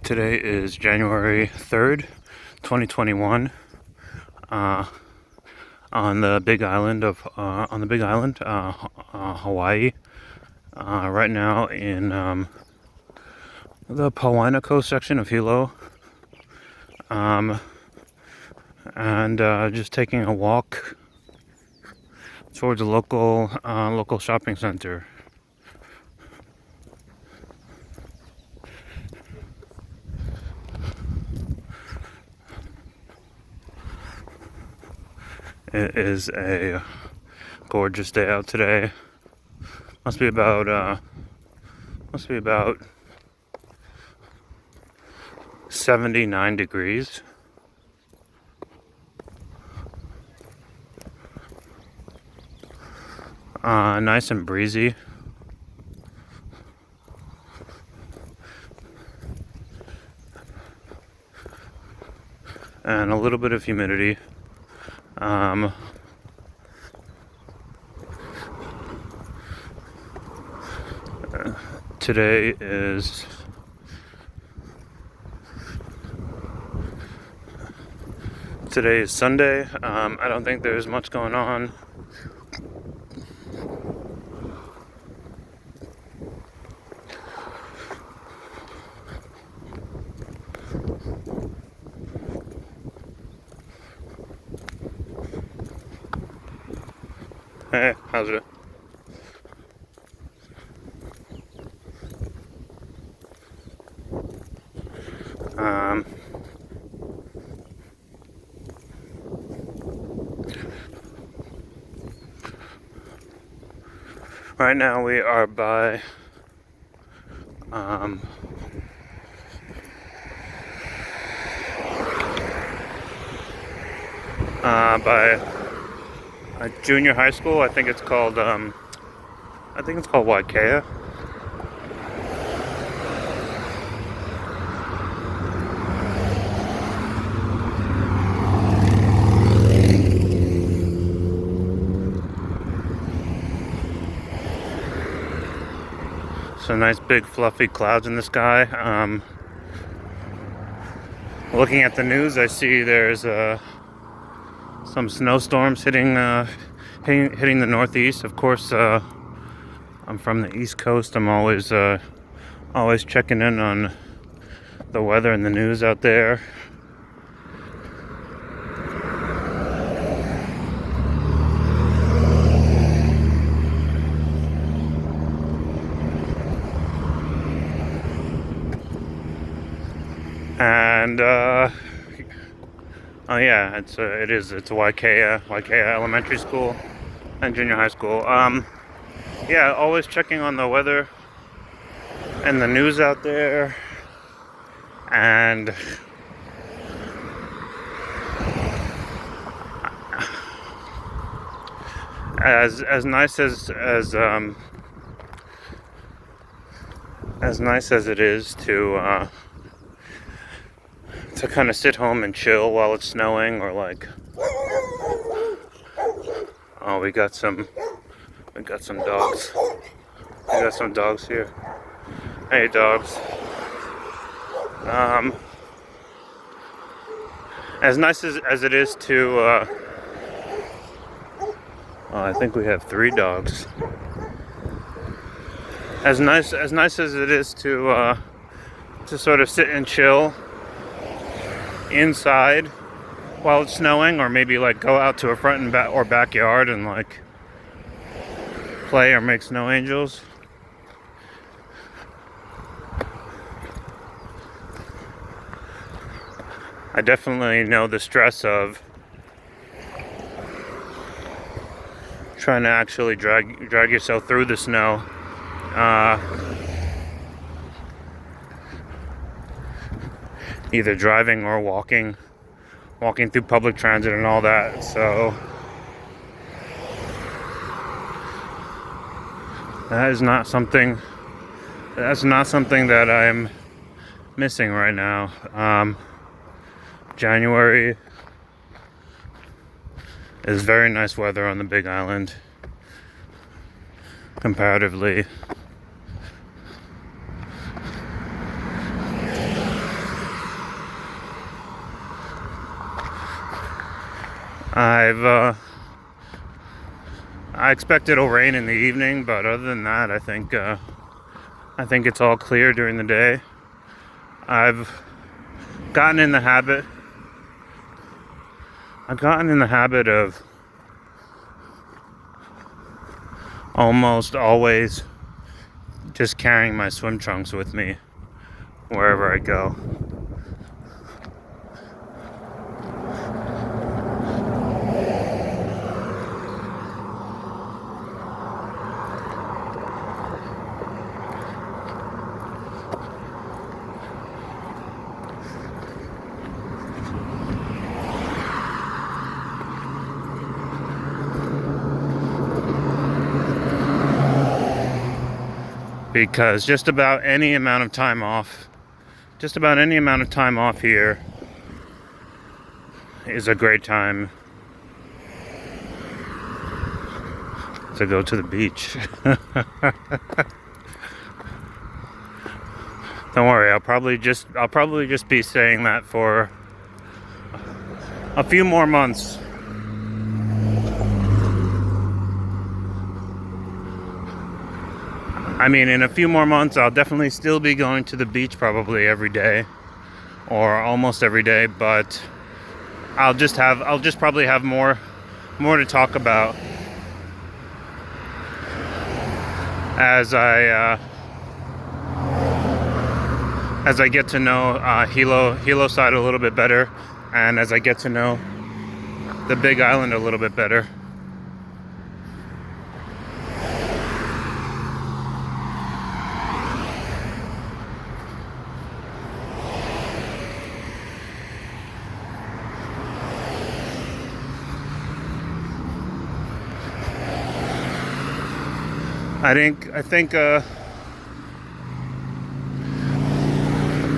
Today is January 3rd, 2021. On the Big Island of Hawaii. Right now in the Puainako section of Hilo, and just taking a walk towards a local shopping center. It is a gorgeous day out today. Must be about 79 degrees. Nice and breezy. And a little bit of humidity. Today is Sunday. I don't think there's much going on. Hey, how's it? Right now we are by a junior high school. I think it's called Waikea. So nice big fluffy clouds in the sky. Looking at the news, I see there's some snowstorms hitting the Northeast. Of course, I'm from the East Coast. I'm always checking in on the weather and the news out there. And oh yeah, it's Waikea Elementary School and Junior High School. Yeah, always checking on the weather and the news out there. And as nice as it is to kind of sit home and chill while it's snowing, or like, oh, we got some dogs. We got some dogs here. Hey, dogs. As nice as it is to, I think we have 3 dogs. As nice as it is to sort of sit and chill inside while it's snowing, or maybe like go out to a front and back or backyard and like play or make snow angels. I definitely know the stress of trying to actually drag yourself through the snow. Either driving or walking through public transit and all that. So that's not something that I'm missing right now. January is very nice weather on the Big Island comparatively. I expect it'll rain in the evening, but other than that, I think it's all clear during the day. I've gotten in the habit of almost always just carrying my swim trunks with me wherever I go. Because just about any amount of time off here is a great time to go to the beach. Don't worry, I'll probably just be saying that for a few more months. I mean, in a few more months, I'll definitely still be going to the beach probably every day, or almost every day. But I'll just probably have more to talk about as I get to know Hilo side a little bit better, and as I get to know the Big Island a little bit better. I think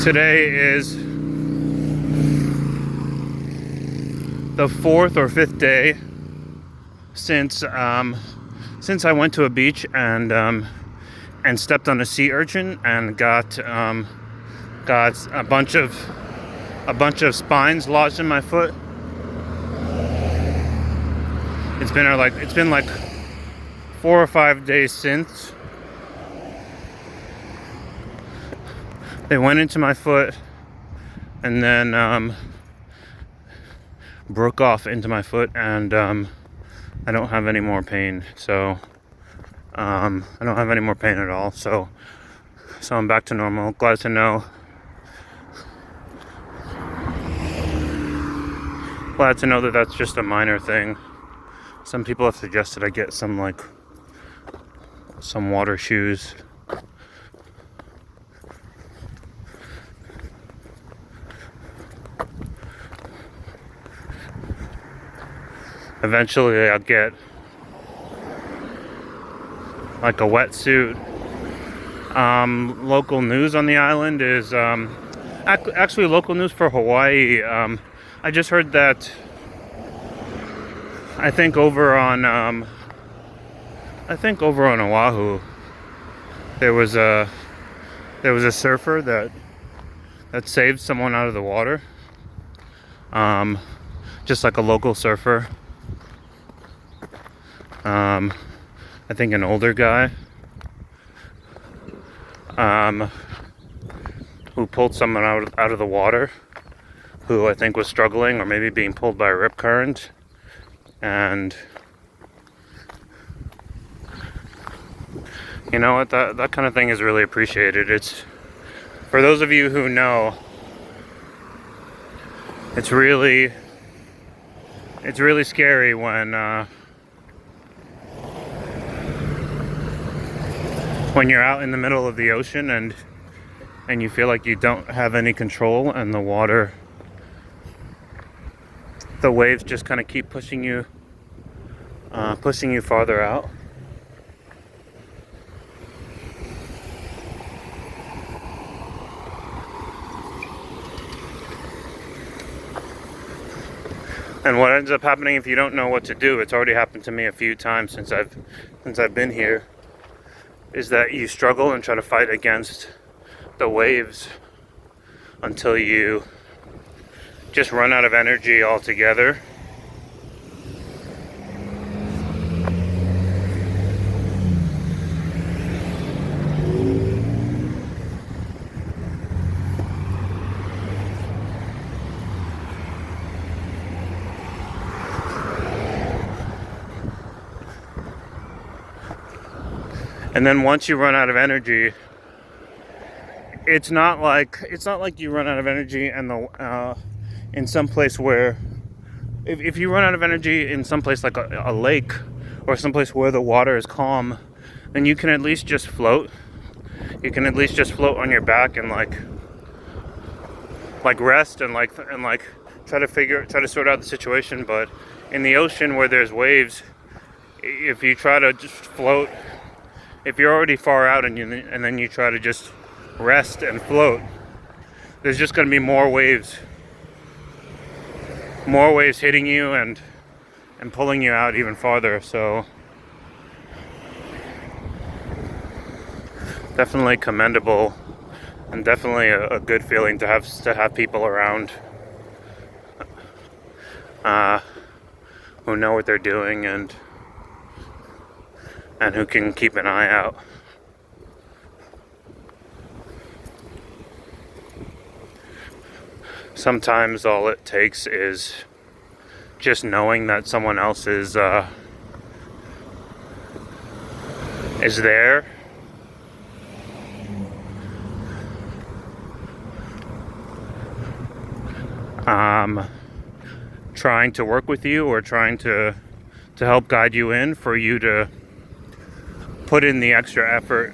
today is the 4th or 5th day since I went to a beach and stepped on a sea urchin and got a bunch of spines lodged in my foot. It's been like 4 or 5 days since. They went into my foot and then broke off into my foot, and I don't have any more pain. So I don't have any more pain at all. So I'm back to normal. Glad to know. Glad to know that that's just a minor thing. Some people have suggested I get some water shoes. Eventually I'll get like a wetsuit. Local news on the island is actually local news for Hawaii. I just heard that I think over on Oahu there was a surfer that saved someone out of the water. Just like a local surfer. I think an older guy who pulled someone out of the water, who I think was struggling or maybe being pulled by a rip current. And you know what, that kind of thing is really appreciated. It's, for those of you who know, it's really scary when you're out in the middle of the ocean and you feel like you don't have any control, and the waves just kind of keep pushing you farther out. And what ends up happening, if you don't know what to do, it's already happened to me a few times since I've been here, is that you struggle and try to fight against the waves until you just run out of energy altogether. And then once you run out of energy, it's not like you run out of energy and in some place where if you run out of energy in some place like a lake or someplace where the water is calm, then you can at least just float. You can at least just float on your back and like rest and try to sort out the situation. But in the ocean where there's waves, if you try to just float, if you're already far out and then you try to just rest and float, there's just going to be more waves hitting you and pulling you out even farther. So definitely commendable, and definitely a good feeling to have people around who know what they're doing and who can keep an eye out. Sometimes all it takes is just knowing that someone else is there. Trying to work with you or trying to help guide you in, for you to put in the extra effort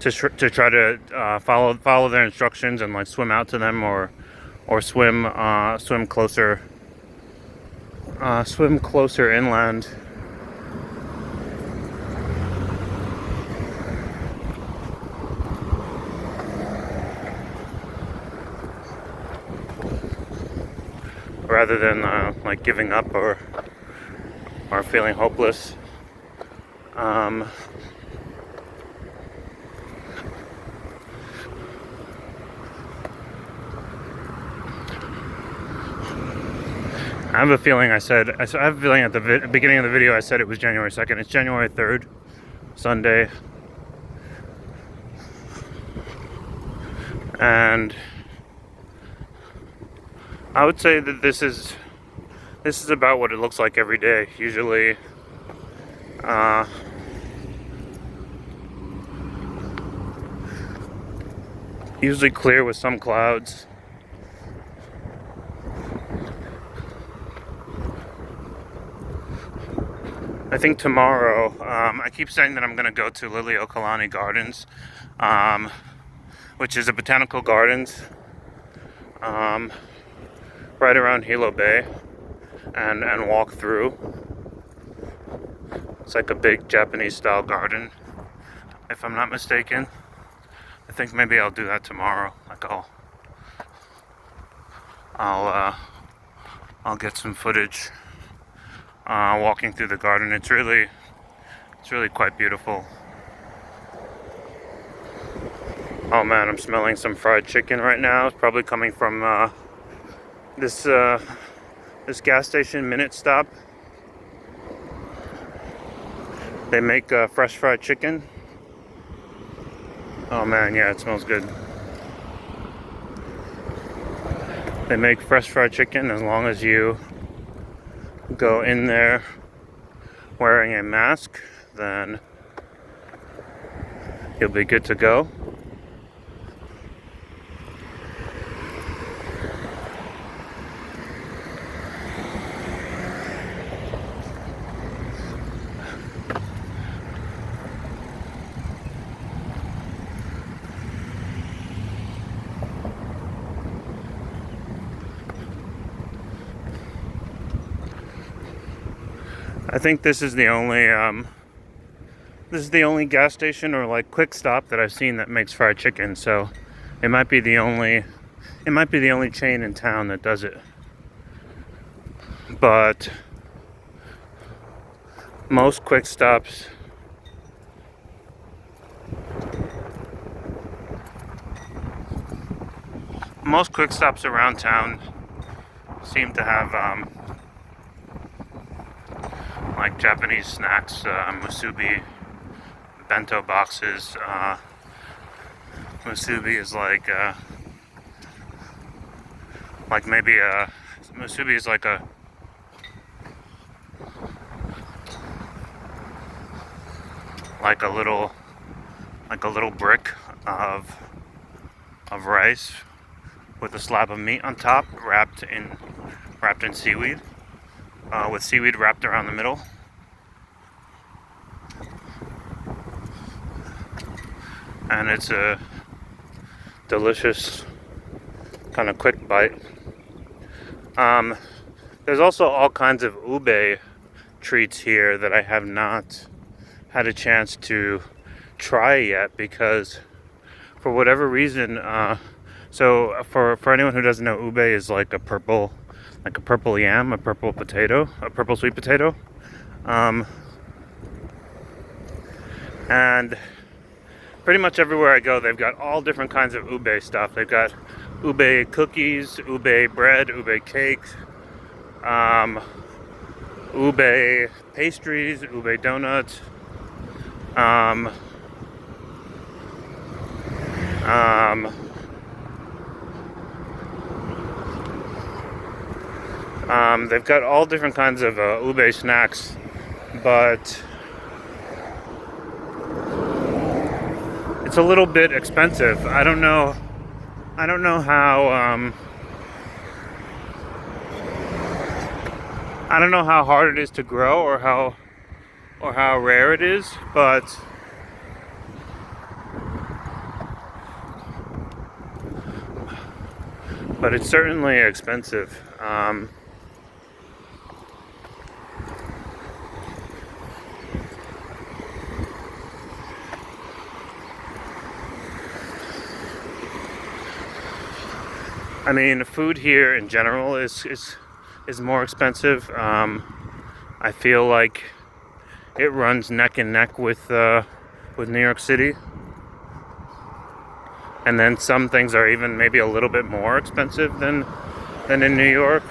to try to follow their instructions and like swim out to them or swim closer inland. Rather than like giving up or feeling hopeless. I have a feeling at the beginning of the video I said it was January 2nd. It's January 3rd, Sunday. And I would say that this is about what it looks like every day. Usually clear with some clouds. I think tomorrow, I keep saying that I'm going to go to Liliuokalani Gardens, which is a botanical gardens right around Hilo Bay, and walk through. It's like a big Japanese style garden, if I'm not mistaken. I think maybe I'll do that tomorrow. Like I'll get some footage walking through the garden. It's really quite beautiful. Oh man, I'm smelling some fried chicken right now. It's probably coming from this gas station, Minute Stop. They make fresh fried chicken. Oh man, yeah, it smells good. They make fresh fried chicken as long as you go in there wearing a mask, then you'll be good to go. I think this is the only gas station or like quick stop that I've seen that makes fried chicken. So it might be the only chain in town that does it. But most quick stops around town seem to have like Japanese snacks, musubi, bento boxes. Musubi is like musubi is like like a little brick of rice with a slab of meat on top, wrapped in seaweed, with seaweed wrapped around the middle. And it's a delicious kind of quick bite. There's also all kinds of ube treats here that I have not had a chance to try yet, because for whatever reason, so for anyone who doesn't know, ube is like a purple yam, a purple potato, a purple sweet potato, and pretty much everywhere I go, they've got all different kinds of ube stuff. They've got ube cookies, ube bread, ube cakes, ube pastries, ube donuts, they've got all different kinds of ube snacks, but it's a little bit expensive. I don't know how hard it is to grow, or how rare it is, but it's certainly expensive. I mean, food here in general is more expensive. I feel like it runs neck and neck with New York City, and then some things are even maybe a little bit more expensive than in New York.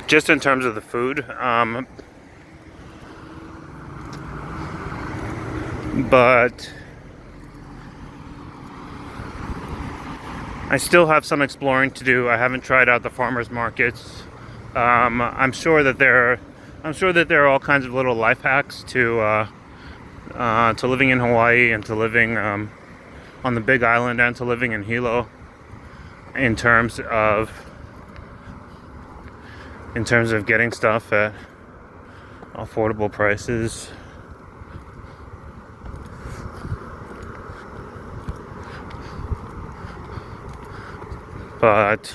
Just in terms of the food, but I still have some exploring to do. I haven't tried out the farmers markets. I'm sure that there are all kinds of little life hacks to living in Hawaii, and to living on the Big Island, and to living in Hilo, in terms of getting stuff at affordable prices. But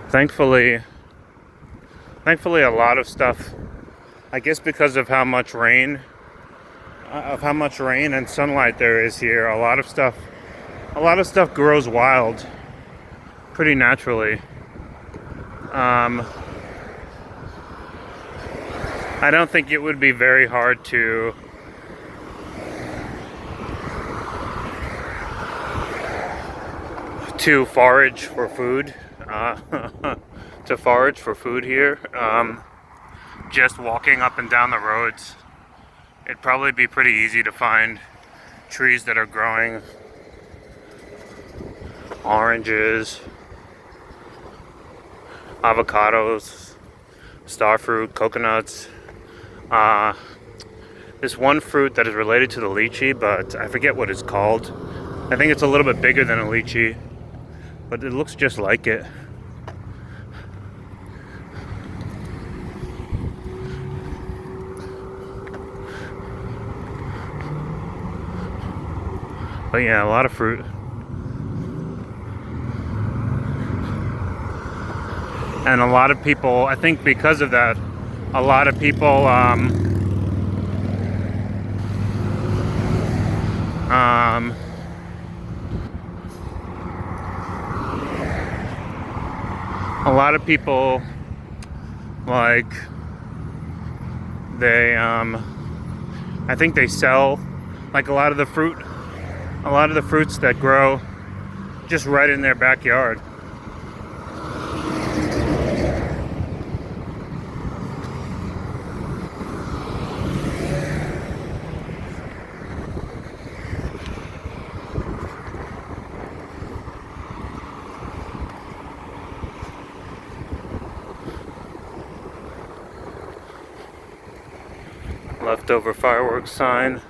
thankfully a lot of stuff, I guess because of how much rain and sunlight there is here, a lot of stuff grows wild pretty naturally. I don't think it would be very hard to forage for food, here. Just walking up and down the roads, it'd probably be pretty easy to find trees that are growing oranges, avocados, starfruit, coconuts. This one fruit that is related to the lychee, but I forget what it's called. I think it's a little bit bigger than a lychee, but it looks just like it. But yeah, a lot of fruit. And a lot of people, I think because of that, a lot of people like they I think they sell like a lot of the fruits that grow just right in their backyard. Leftover fireworks sign.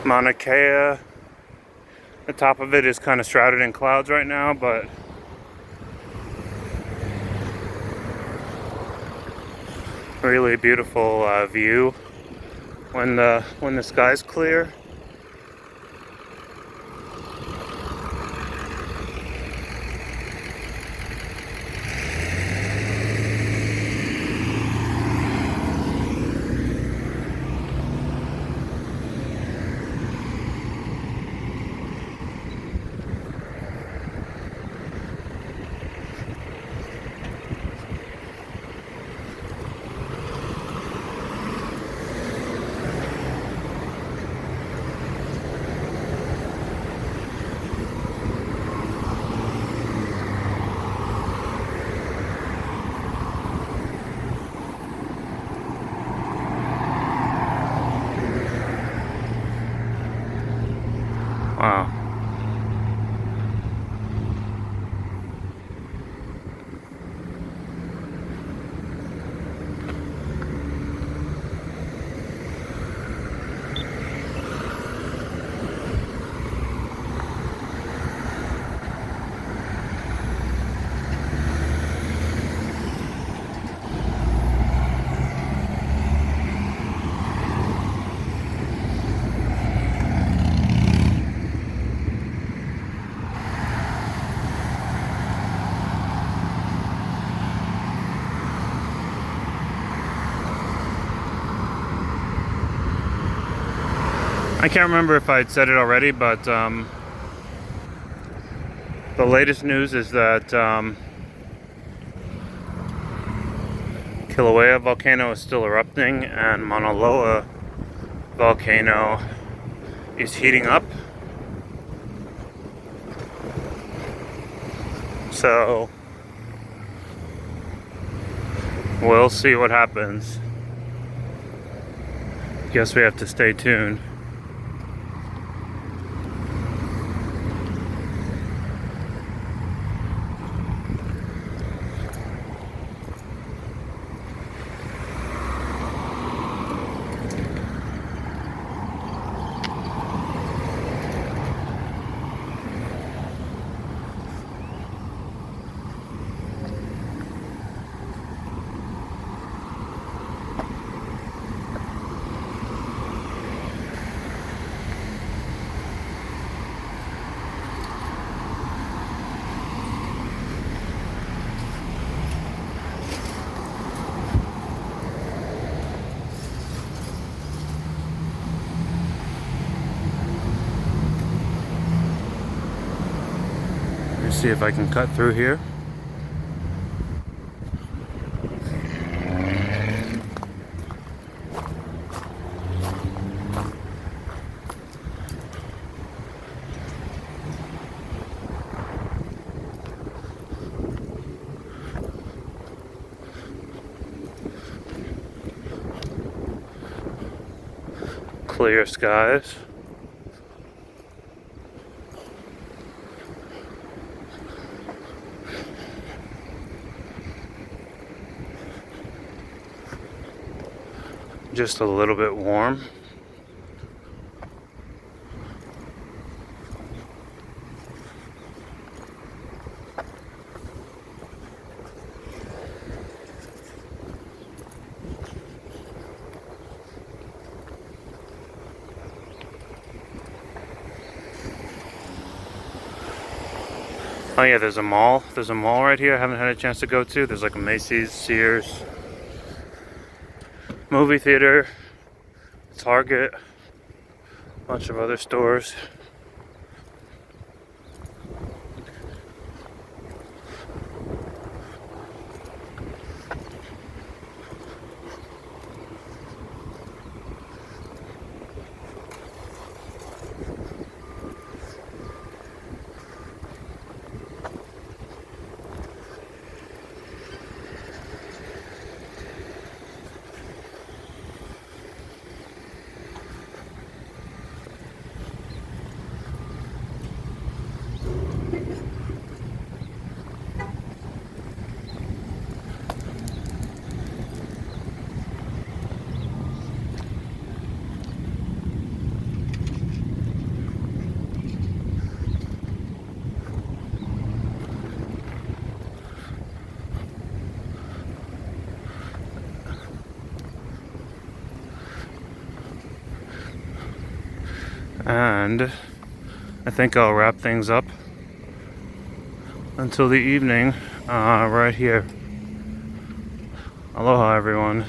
Mauna Kea. The top of it is kind of shrouded in clouds right now, but really beautiful view when the sky's clear. Wow. I can't remember if I'd said it already, but the latest news is that Kilauea volcano is still erupting and Mauna Loa volcano is heating up. So we'll see what happens. Guess we have to stay tuned. See if I can cut through here. Clear skies. Just a little bit warm. Oh yeah, there's a mall. There's a mall right here I haven't had a chance to go to. There's like a Macy's, Sears, movie theater, Target, a bunch of other stores. And I think I'll wrap things up until the evening right here. Aloha, everyone.